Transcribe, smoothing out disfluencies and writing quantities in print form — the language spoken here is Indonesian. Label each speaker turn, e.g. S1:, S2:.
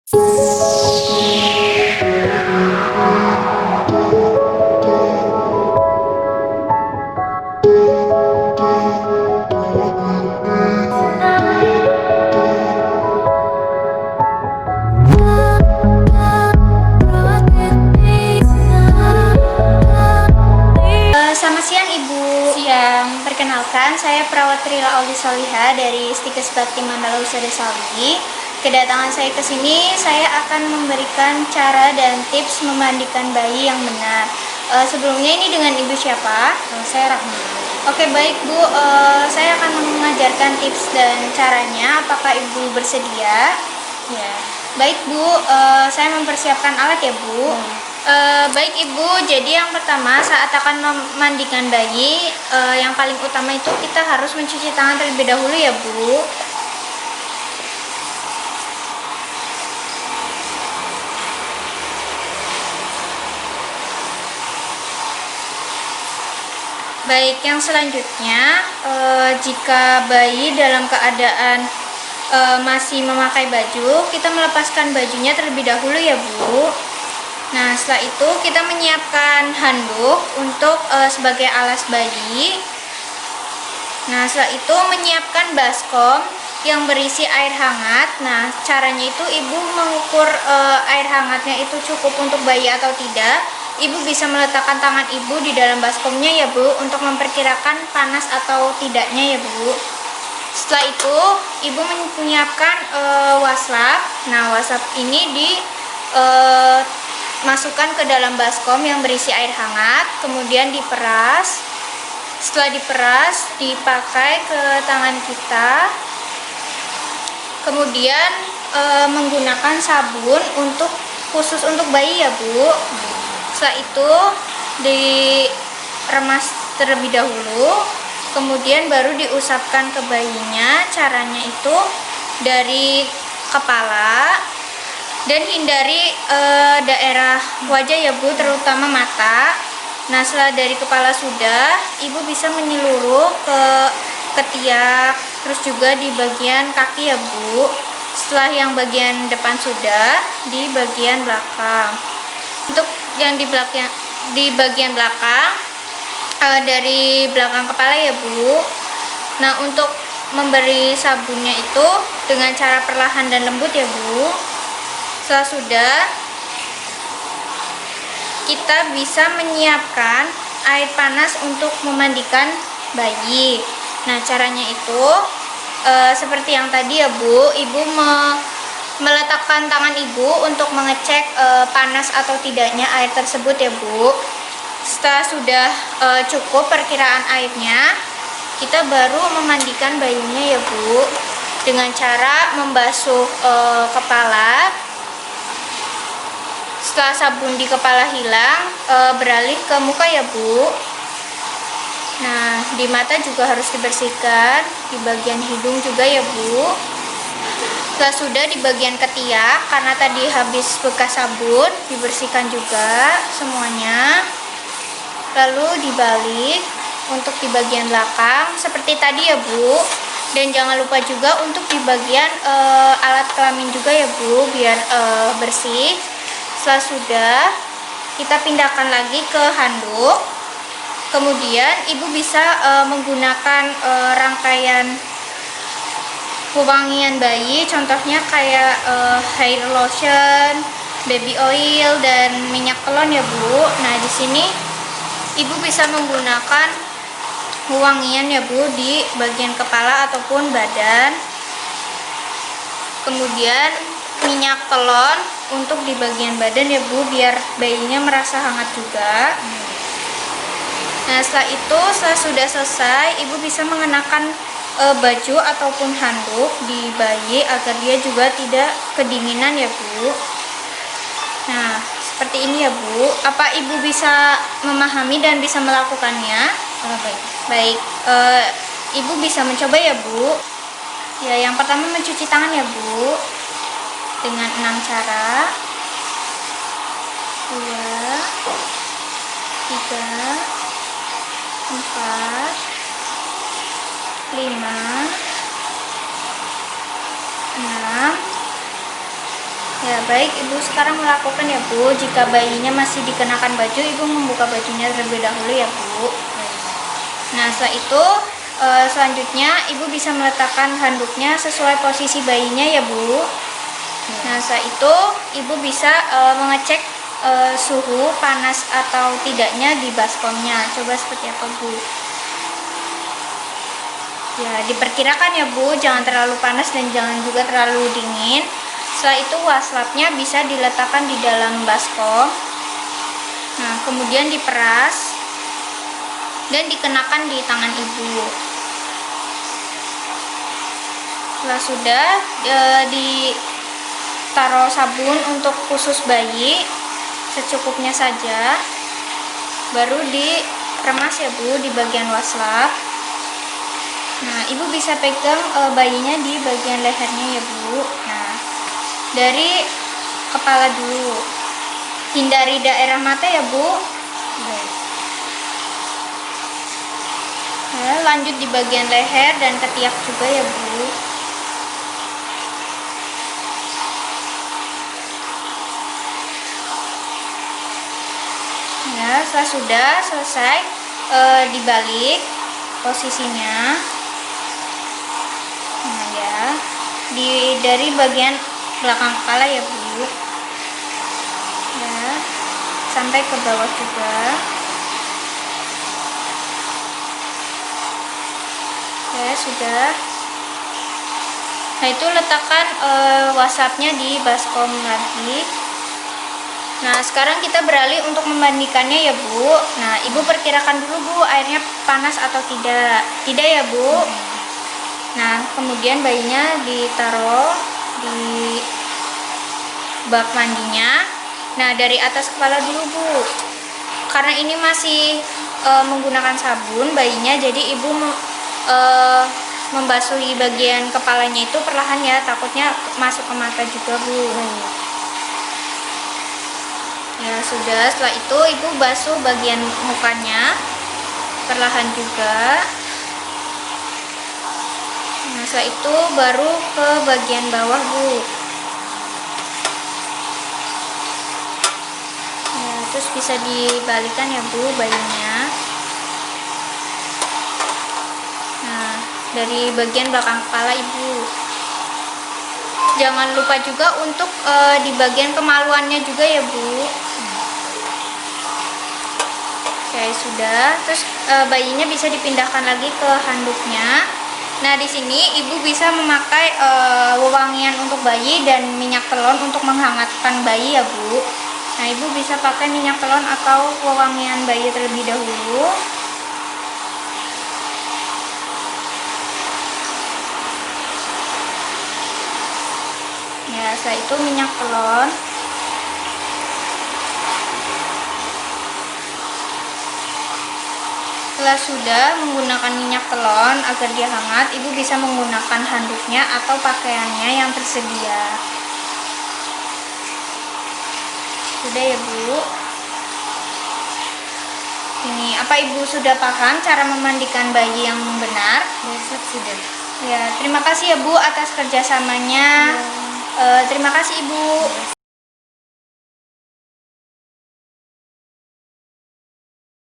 S1: Selamat siang Ibu.
S2: Siang.
S1: Perkenalkan, saya Perawat Rila Auli Soliha dari Stikes Bakti Mandala Husada Sawi. Kedatangan saya ke sini, saya akan memberikan cara dan tips memandikan bayi yang benar. Sebelumnya ini dengan Ibu siapa?
S2: Saya Rahma.
S1: Oke, baik Bu. Saya akan mengajarkan tips dan caranya. Apakah Ibu bersedia?
S2: Ya.
S1: Baik Bu, saya mempersiapkan alat ya Bu. Baik Ibu, jadi yang pertama saat akan memandikan bayi, yang paling utama itu kita harus mencuci tangan terlebih dahulu ya Bu. Baik, yang selanjutnya, jika bayi dalam keadaan masih memakai baju, kita melepaskan bajunya terlebih dahulu ya Bu. Nah, setelah itu kita menyiapkan handuk untuk sebagai alas bayi. Nah, setelah itu menyiapkan baskom yang berisi air hangat. Nah, caranya itu Ibu mengukur air hangatnya itu cukup untuk bayi atau tidak. Ibu bisa meletakkan tangan Ibu di dalam baskomnya ya Bu, untuk memperkirakan panas atau tidaknya ya Bu. Setelah itu Ibu menyiapkan waslap. Nah, waslap ini masukkan ke dalam baskom yang berisi air hangat, kemudian diperas. Setelah diperas, dipakai ke tangan kita. Kemudian menggunakan sabun khusus untuk bayi ya Bu. Setelah itu diremas terlebih dahulu, kemudian baru diusapkan ke bayinya. Caranya itu dari kepala, dan hindari daerah wajah ya Bu, terutama mata. Nah, setelah dari kepala sudah, Ibu bisa menyeluruh ke ketiak, terus juga di bagian kaki ya Bu. Setelah yang bagian depan sudah, di bagian belakang. Untuk yang di bagian belakang, dari belakang kepala ya Bu. Nah, untuk memberi sabunnya itu dengan cara perlahan dan lembut ya Bu. Setelah sudah, kita bisa menyiapkan air panas untuk memandikan bayi. Nah, caranya itu seperti yang tadi ya Bu. Ibu meletakkan tangan Ibu untuk mengecek panas atau tidaknya air tersebut ya Bu. Setelah sudah cukup perkiraan airnya, kita baru memandikan bayinya ya Bu, dengan cara membasuh kepala. Setelah sabun di kepala hilang, beralih ke muka ya Bu. Nah, di mata juga harus dibersihkan, di bagian hidung juga ya Bu. Setelah sudah di bagian ketiak, karena tadi habis bekas sabun, dibersihkan juga semuanya. Lalu dibalik untuk di bagian belakang seperti tadi ya Bu. Dan jangan lupa juga untuk di bagian alat kelamin juga ya Bu, biar bersih. Setelah sudah, kita pindahkan lagi ke handuk. Kemudian Ibu bisa menggunakan rangkaian pewangian bayi, contohnya kayak hair lotion, baby oil, dan minyak telon ya Bu. Nah, di sini Ibu bisa menggunakan pewangian ya Bu di bagian kepala ataupun badan. Kemudian minyak telon untuk di bagian badan ya Bu, biar bayinya merasa hangat juga. Nah, setelah itu sudah selesai, Ibu bisa mengenakan baju ataupun handuk di bayi agar dia juga tidak kedinginan ya Bu. Nah, seperti ini ya Bu. Apa Ibu bisa memahami dan bisa melakukannya?
S2: Baik.
S1: Baik, Ibu bisa mencoba ya Bu. Ya, yang pertama mencuci tangan ya Bu, dengan 6 cara. 2, 3, 4, 5, 6, Ya, baik, Ibu sekarang melakukan ya, Bu. Jika bayinya masih dikenakan baju, Ibu membuka bajunya terlebih dahulu ya, Bu.
S2: Baik.
S1: Nah, setelah itu selanjutnya Ibu bisa meletakkan handuknya sesuai posisi bayinya ya, Bu. Nah, setelah itu Ibu bisa mengecek suhu panas atau tidaknya di baskomnya. Coba seperti apa, Bu? Ya, diperkirakan ya, Bu, jangan terlalu panas dan jangan juga terlalu dingin. Setelah itu waslapnya bisa diletakkan di dalam baskom. Nah, kemudian diperas dan dikenakan di tangan Ibu. Setelah sudah ditaruh sabun untuk khusus bayi secukupnya saja. Baru diremas ya, Bu, di bagian waslap. Nah, Ibu bisa pegang bayinya di bagian lehernya ya, Bu. Nah, dari kepala dulu. Hindari daerah mata ya, Bu.
S2: Baik.
S1: Ya, lanjut di bagian leher dan ketiak juga ya, Bu. Ya, setelah sudah selesai dibalik posisinya. Nah, ya, dari bagian belakang kepala ya, Bu. Ya, sampai ke bawah juga. Oke, sudah. Nah, itu letakkan waslapnya di baskom lagi. Nah, sekarang kita beralih untuk memandikannya ya, Bu. Nah, Ibu perkirakan dulu, Bu, airnya panas atau tidak. Tidak ya, Bu. Nah, kemudian bayinya ditaruh di bak mandinya. Nah, dari atas kepala dulu, Bu. Karena ini masih menggunakan sabun bayinya, jadi Ibu membasuhi bagian kepalanya itu perlahan ya, takutnya masuk ke mata juga, Bu. Ya, sudah. Setelah itu Ibu basuh bagian mukanya perlahan juga. Nah, setelah itu baru ke bagian bawah, Bu. Ya, terus bisa dibalikan ya, Bu, bayinya. Nah, dari bagian belakang kepala Ibu. Jangan lupa juga untuk di bagian kemaluannya juga ya, Bu. Oke, sudah. Terus bayinya bisa dipindahkan lagi ke handuknya. Nah, di sini Ibu bisa memakai wewangian untuk bayi dan minyak telon untuk menghangatkan bayi ya, Bu. Nah, Ibu bisa pakai minyak telon atau wewangian bayi terlebih dahulu. Ya, setelah itu minyak telon. Setelah sudah menggunakan minyak telon agar dia hangat, Ibu bisa menggunakan handuknya atau pakaiannya yang tersedia. Sudah ya, Bu. Ini, apa Ibu sudah paham cara memandikan bayi yang benar?
S2: Besok sudah.
S1: Ya, terima kasih ya, Bu, atas kerjasamanya. Terima kasih, Ibu.